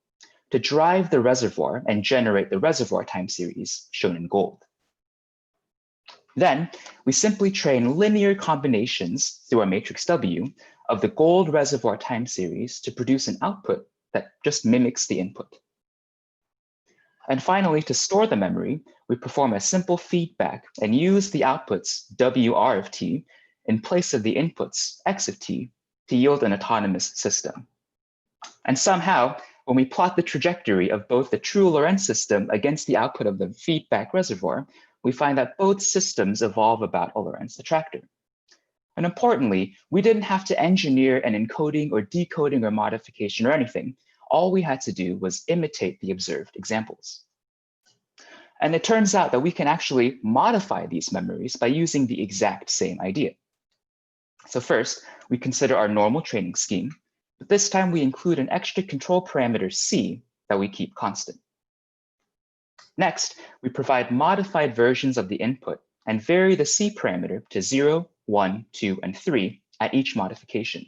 to drive the reservoir and generate the reservoir time series, shown in gold. Then, we simply train linear combinations through our matrix W of the gold reservoir time series to produce an output that just mimics the input. And finally, to store the memory, we perform a simple feedback and use the outputs WR of t in place of the inputs X of t to yield an autonomous system. And somehow, when we plot the trajectory of both the true Lorenz system against the output of the feedback reservoir, we find that both systems evolve about a Lorenz attractor. And importantly, we didn't have to engineer an encoding or decoding or modification or anything. All we had to do was imitate the observed examples. And it turns out that we can actually modify these memories by using the exact same idea. So first, we consider our normal training scheme, but this time we include an extra control parameter C that we keep constant. Next, we provide modified versions of the input and vary the C parameter to 0, 1, 2, and 3 at each modification.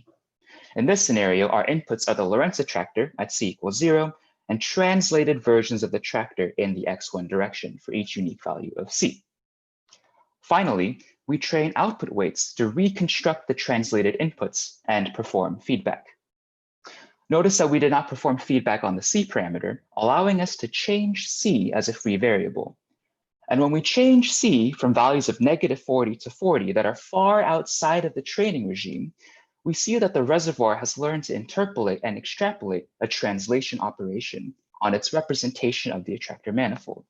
In this scenario, our inputs are the Lorenz attractor at C equals 0 and translated versions of the tractor in the X1 direction for each unique value of C. Finally, we train output weights to reconstruct the translated inputs and perform feedback. Notice that we did not perform feedback on the C parameter, allowing us to change C as a free variable. And when we change C from values of -40 to 40 that are far outside of the training regime, we see that the reservoir has learned to interpolate and extrapolate a translation operation on its representation of the attractor manifold.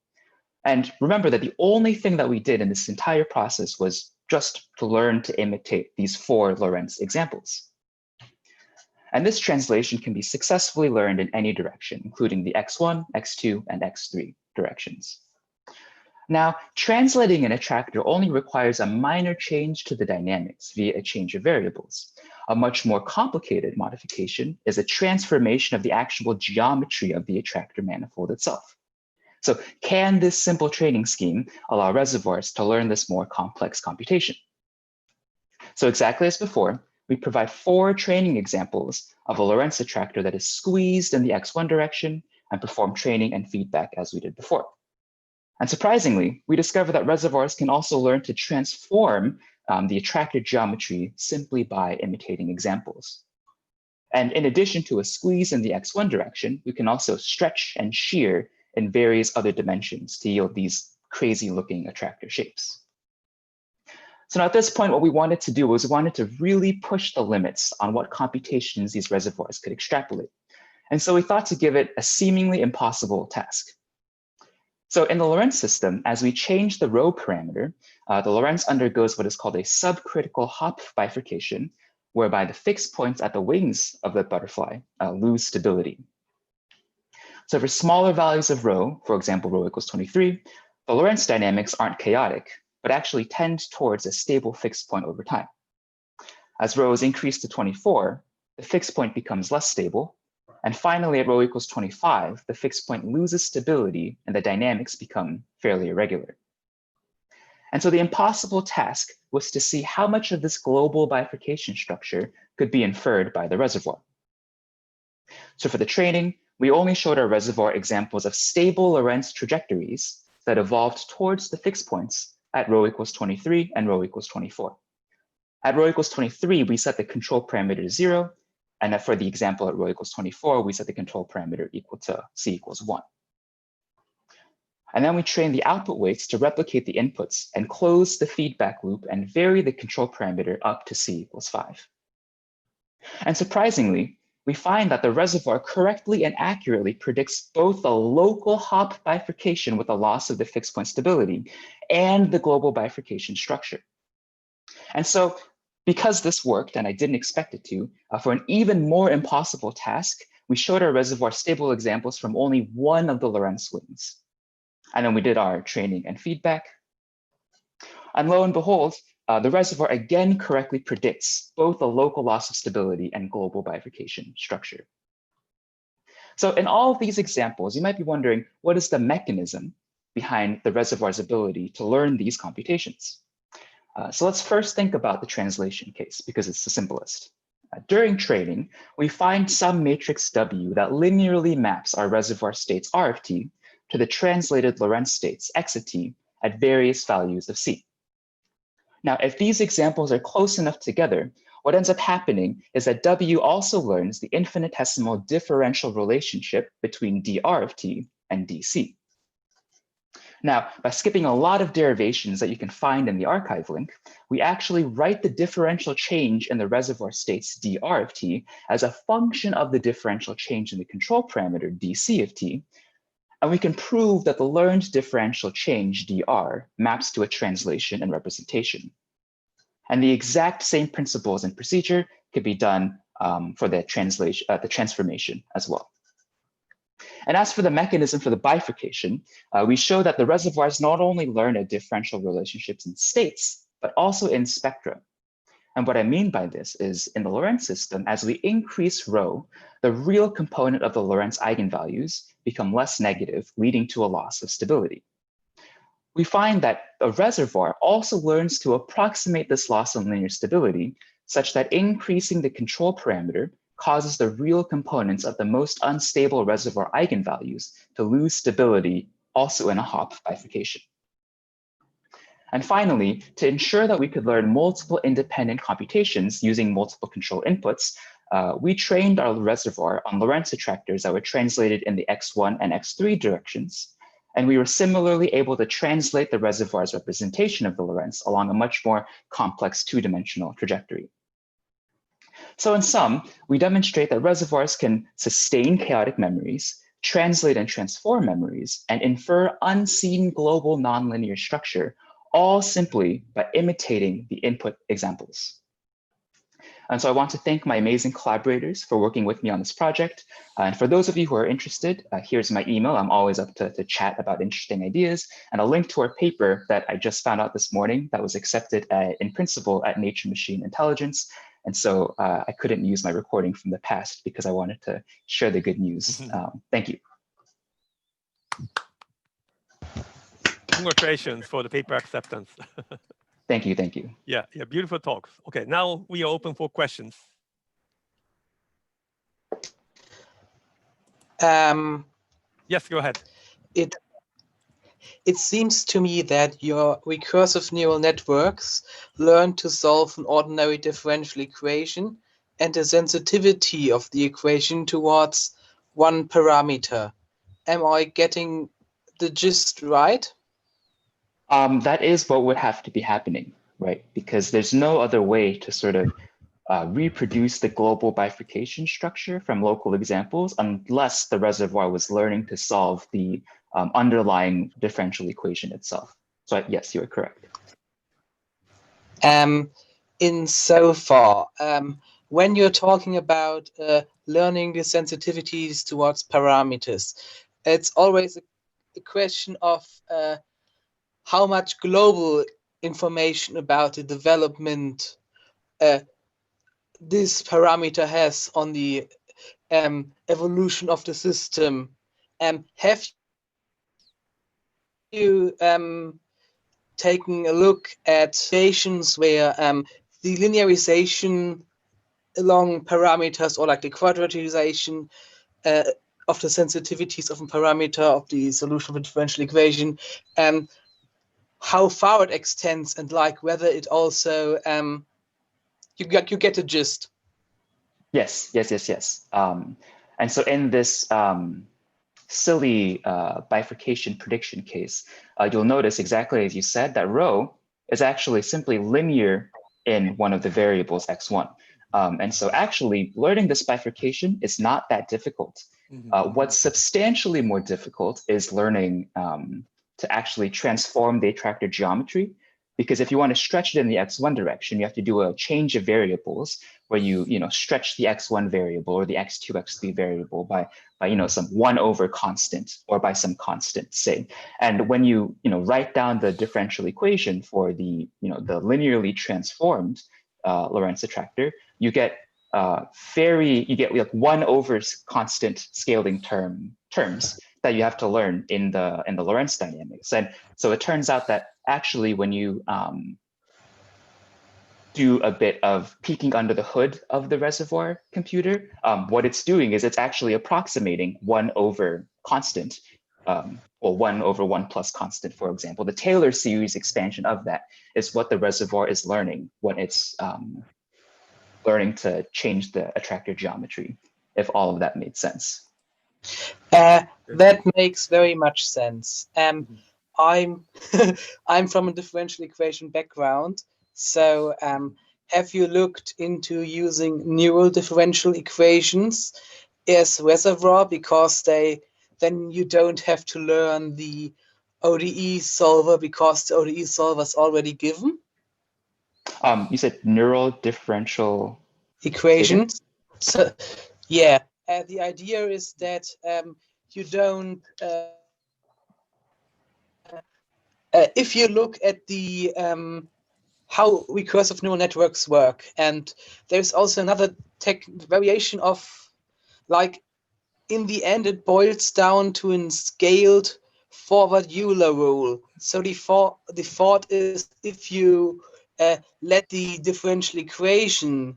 And remember that the only thing that we did in this entire process was just to learn to imitate these 4 Lorenz examples. And this translation can be successfully learned in any direction, including the X1, X2, and X3 directions. Now, translating an attractor only requires a minor change to the dynamics via a change of variables. A much more complicated modification is a transformation of the actual geometry of the attractor manifold itself. So can this simple training scheme allow reservoirs to learn this more complex computation? So exactly as before, we provide 4 training examples of a Lorenz attractor that is squeezed in the x1 direction and perform training and feedback as we did before. And surprisingly, we discover that reservoirs can also learn to transform the attractor geometry simply by imitating examples. And in addition to a squeeze in the x1 direction, we can also stretch and shear in various other dimensions to yield these crazy looking attractor shapes. So now at this point, what we wanted to do was we wanted to really push the limits on what computations these reservoirs could extrapolate. And so we thought to give it a seemingly impossible task. So in the Lorenz system, as we change the rho parameter, the Lorenz undergoes what is called a subcritical hop bifurcation, whereby the fixed points at the wings of the butterfly lose stability. So for smaller values of rho, for example, rho equals 23, the Lorenz dynamics aren't chaotic, but actually tend towards a stable fixed point over time. As rho is increased to 24, the fixed point becomes less stable. And finally, at rho equals 25, the fixed point loses stability and the dynamics become fairly irregular. And so the impossible task was to see how much of this global bifurcation structure could be inferred by the reservoir. So for the training, we only showed our reservoir examples of stable Lorenz trajectories that evolved towards the fixed points at rho equals 23 and rho equals 24. At rho equals 23, we set the control parameter to 0. And for the example at rho equals 24, we set the control parameter equal to c equals 1. And then we train the output weights to replicate the inputs and close the feedback loop and vary the control parameter up to c equals 5. And surprisingly, we find that the reservoir correctly and accurately predicts both the local hop bifurcation with a loss of the fixed point stability and the global bifurcation structure. And so because this worked, and I didn't expect it to, for an even more impossible task, we showed our reservoir stable examples from only one of the Lorenz wings. And then we did our training and feedback. And lo and behold, the reservoir again correctly predicts both the local loss of stability and global bifurcation structure. So in all of these examples, you might be wondering, what is the mechanism behind the reservoir's ability to learn these computations? So let's first think about the translation case, because it's the simplest. During training, we find some matrix W that linearly maps our reservoir states R of t to the translated Lorenz states X of t at various values of C. Now, if these examples are close enough together, what ends up happening is that W also learns the infinitesimal differential relationship between dr of t and dc. Now, by skipping a lot of derivations that you can find in the archive link, we actually write the differential change in the reservoir states dr of t as a function of the differential change in the control parameter dc of t, and we can prove that the learned differential change dr maps to a translation and representation. And the exact same principles and procedure could be done for the transformation as well. And as for the mechanism for the bifurcation, we show that the reservoirs not only learn a differential relationships in states, but also in spectra. And what I mean by this is in the Lorenz system, as we increase rho, the real component of the Lorenz eigenvalues become less negative, leading to a loss of stability. We find that a reservoir also learns to approximate this loss of linear stability such that increasing the control parameter causes the real components of the most unstable reservoir eigenvalues to lose stability also in a hop bifurcation. And finally, to ensure that we could learn multiple independent computations using multiple control inputs, we trained our reservoir on Lorenz attractors that were translated in the x1 and x3 directions. And we were similarly able to translate the reservoir's representation of the Lorenz along a much more complex two-dimensional trajectory. So in sum, we demonstrate that reservoirs can sustain chaotic memories, translate and transform memories, and infer unseen global nonlinear structure, all simply by imitating the input examples. And so I want to thank my amazing collaborators for working with me on this project. And for those of you who are interested, here's my email. I'm always up to chat about interesting ideas, and a link to our paper that I just found out this morning that was accepted in principle at Nature Machine Intelligence. And so I couldn't use my recording from the past because I wanted to share the good news. Thank you. Congratulations for the paper acceptance. Thank you, thank you. Yeah, beautiful talks. Okay, now we are open for questions. Yes, go ahead. It seems to me that your recursive neural networks learn to solve an ordinary differential equation and the sensitivity of the equation towards one parameter. Am I getting the gist right? That is what would have to be happening, right? Because there's no other way to sort of reproduce the global bifurcation structure from local examples unless the reservoir was learning to solve the underlying differential equation itself. So yes, you are correct. Insofar, when you're talking about learning the sensitivities towards parameters, it's always a question of how much global information about the development this parameter has on the evolution of the system. Have you taken a look at situations where the linearization along parameters, or like the quadratization of the sensitivities of a parameter of the solution of a differential equation, how far it extends, and like whether it also you get the gist. Yes. And so in this silly bifurcation prediction case, you'll notice exactly as you said that rho is actually simply linear in one of the variables x1. And so actually learning this bifurcation is not that difficult. What's substantially more difficult is learning to actually transform the attractor geometry, because if you want to stretch it in the x1 direction, you have to do a change of variables where you stretch the x1 variable or the x2, x3 variable by some 1 over constant or by some constant, say. And when you write down the differential equation for the the linearly transformed Lorenz attractor, you get like 1 over constant scaling terms that you have to learn in the Lorenz dynamics. And so it turns out that actually when you do a bit of peeking under the hood of the reservoir computer, what it's doing is it's actually approximating 1 over constant, or 1 over 1 plus constant, for example. The Taylor series expansion of that is what the reservoir is learning when it's learning to change the attractor geometry, if all of that made sense. That makes very much sense. I'm from a differential equation background, so have you looked into using neural differential equations as reservoir, because then you don't have to learn the ODE solver because the ODE solver is already given? You said neural differential equations. So yeah, the idea is that you don't if you look at the how recursive neural networks work, and there's also another variation of, like, in the end it boils down to a scaled forward Euler rule. So the thought is, if you let the differential equation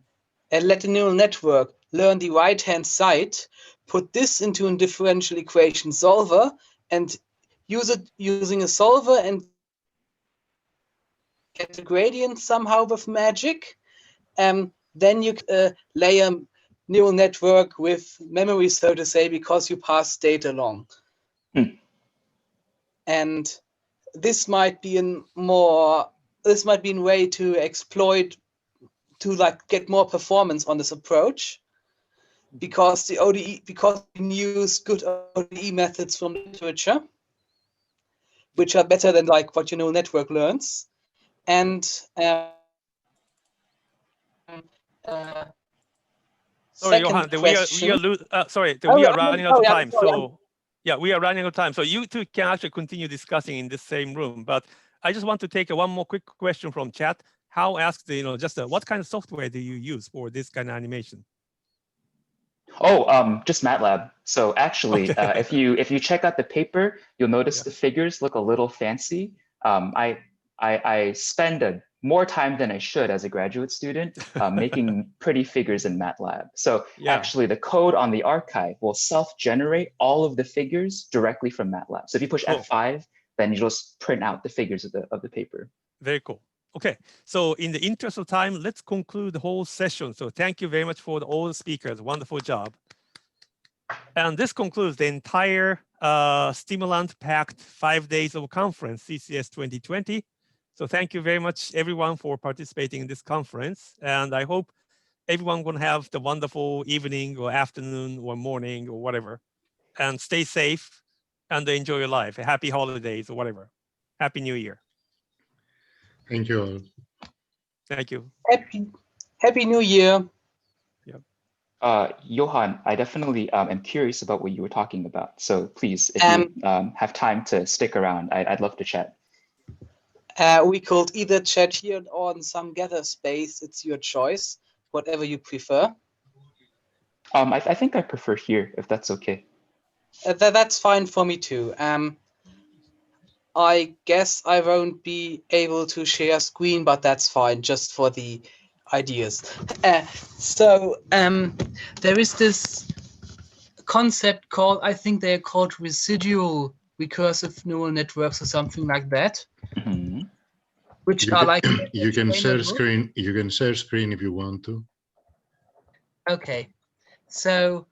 let the neural network learn the right-hand side, put this into a differential equation solver, and use it using a solver and get the gradient somehow with magic, then you lay a neural network with memory, so to say, because you pass data along. And this might be a way to exploit, to like get more performance on this approach, because we can use good ODE methods from literature, which are better than like what your neural network learns. And Sorry, Johan, we are running out of time. So yeah, we are running out of time. So you two can actually continue discussing in the same room. But I just want to take one more quick question from chat. How asked, just what kind of software do you use for this kind of animation? Oh, just MATLAB. So actually, okay. if you check out the paper, you'll notice the figures look a little fancy. I spend more time than I should as a graduate student making pretty figures in MATLAB. So actually, the code on the archive will self-generate all of the figures directly from MATLAB. So if you push F5, then you just print out the figures of the paper. Very cool. Okay, so in the interest of time, let's conclude the whole session. So thank you very much for all the speakers. Wonderful job. And this concludes the entire stimulant-packed 5 days of conference, CCS 2020. So thank you very much, everyone, for participating in this conference. And I hope everyone will have the wonderful evening or afternoon or morning or whatever. And stay safe and enjoy your life. Happy holidays or whatever. Happy New Year. Thank you all. Thank you. Happy New Year. Johan, I definitely am curious about what you were talking about. So please, if you have time to stick around, I'd love to chat. We could either chat here or in some gather space. It's your choice, whatever you prefer. I think I prefer here, if that's okay. That's fine for me too. I guess I won't be able to share screen, but that's fine, just for the ideas. There is this concept called, I think they're called residual recursive neural networks or something like that. Mm-hmm. Which are like you can share screen. You can share screen if you want to. Okay, so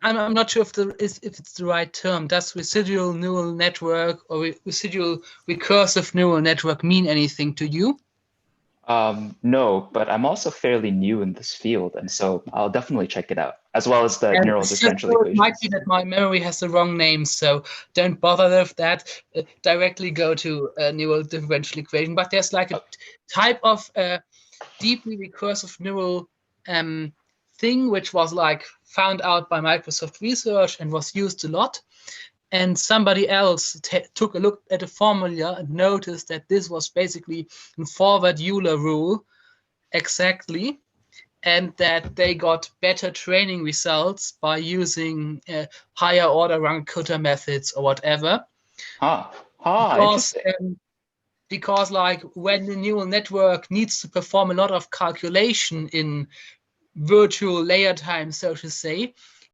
I'm not sure if it's the right term. Does residual neural network or residual recursive neural network mean anything to you? No, but I'm also fairly new in this field, and so I'll definitely check it out, as well as the neural differential equations. It might be that my memory has the wrong name, so don't bother with that. Directly go to neural differential equation. But there's like a type of deeply recursive neural thing, which was like found out by Microsoft Research and was used a lot. And somebody else took a look at the formula and noticed that this was basically a forward Euler rule exactly, and that they got better training results by using higher order Runge-Kutta methods or whatever. Because like when the neural network needs to perform a lot of calculation in virtual layer time, so to say,